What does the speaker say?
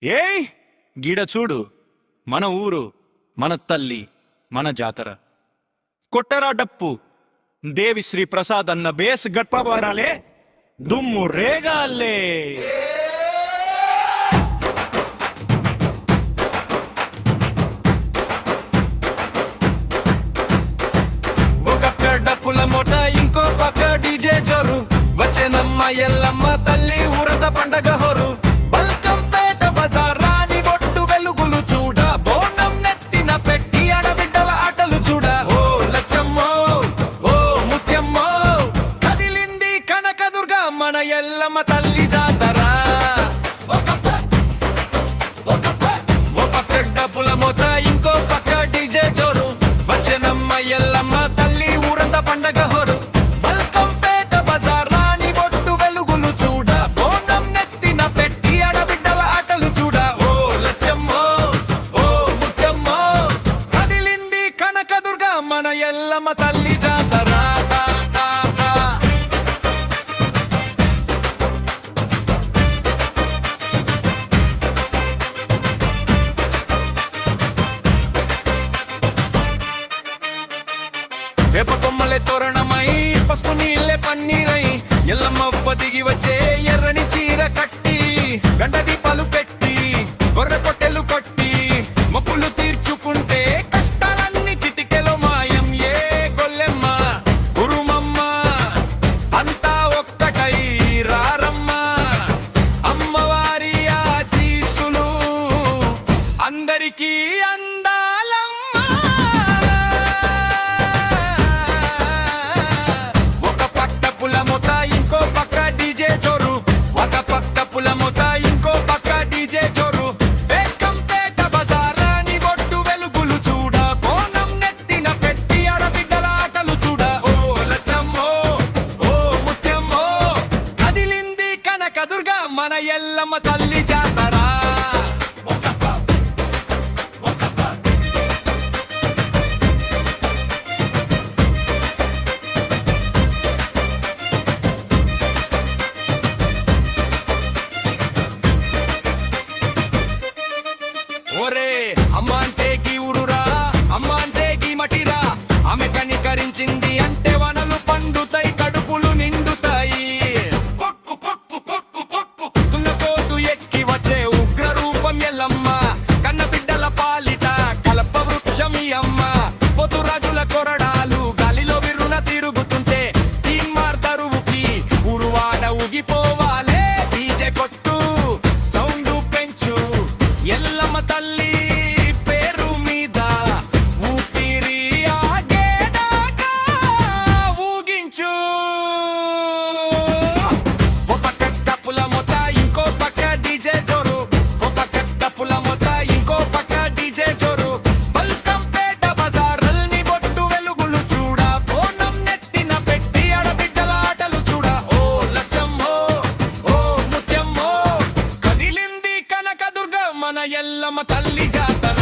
ఏయ్ గిడ చూడు, మన ఊరు, మన తల్లి, మన జాతర. కొట్టరా డప్పు, దేవి శ్రీ ప్రసాద్ అన్న బేస్ గట్పబారాలే, దుమ్ము రేగాలే. డప్పుల మూట, ఇంకో పక్క డీజే జోరు, వచ్చేనమ్మ ఎల్లమ్మ తల్లి ఊరద పండగ హోరు. బల్కంపేట బజారాని బొట్టు వెలుగులు చూడ, బోనం నెత్తిన పెట్టి ఆడబిడ్డల ఆటలు చూడ. ఓ లచ్చమ్మో, ఓ ముత్యమ్మో, కదిలింది కనకదుర్గ మన ఎల్లమ్మ తల్లి జాతర. ఓ పక్క డప్పుల మూట, ఇంకో పక్క డీజే జోరు, వచ్చేనమ్మ ఎల్లమ్మ తల్లి ఊరంతా పండగ హోరు. బల్కంపేట బజారాని బొట్టు వెలుగులు చూడ, బోనం నెత్తిన పెట్టి ఆడబిడ్డల ఆటలు చూడ. ఓ లచ్చమ్మో, ఓ ముత్యమ్మో, కదిలింది కనకదుర్గ మన ఎల్లమ్మ తల్లి జాతర. వేప కొమ్మలే తోరణమై, పసుపు నీళ్ళే పన్నీరై, ఎల్లమ్మ దిగి వచ్చే ఎర్రని చీర కట్టి, గంట దీపాలు పెట్టి, గొర్రె పొట్టెలు కొట్టి, మొక్కులు తీర్చుకుంటే కష్టాలన్నీ చిటికెలో మాయం. ఏ గొల్లెమ్మ గురుమమ్మ అంతా ఒక్కటై రారమ్మ, అమ్మవారి ఆశీస్సులు అందరికీ మన ఎల్లమ్మ తల్లి జాతర. ఓరే అమ్మ అంటే గీ ఊరురా, అమ్మ అంటే గీ మటిరా, ఆమె కనికరించింది అంటే వనలు పండుతాయి, కడుపులు నిండుతాయి. ఎల్లమ్మ కన్న బిడ్డల పాలిట కలప వృక్షమి అమ్మ. పొతురాజుల కొరడాలు గాలిలో విరున తిరుగుతుంటే, తీన్మార్ తరువుకి ఉరువాడ ఊగిపోవాలే. డీజే కొట్టు, సౌండ్ పెంచు, ఎల్లమ్మ తల్లి పేరు మీద ఊపిరి ఆగేదాకా ఊగించు. ఓ పక్క డప్పుల మూత, ఇంకో పక్క డీజే జోరు, ఇంకో పక్క డీజే జోరు. బల్కంపేట బజారల్ని బొట్టు వెలుగులు చూడ, బోనం నెత్తిన పెట్టి ఆడబిడ్డల ఆటలు చూడ. ఓ లచ్చమ్మో, ఓ ముత్యమ్మో, కదిలింది కనకదుర్గ మన ఎల్లమ్మ తల్లి జాతర.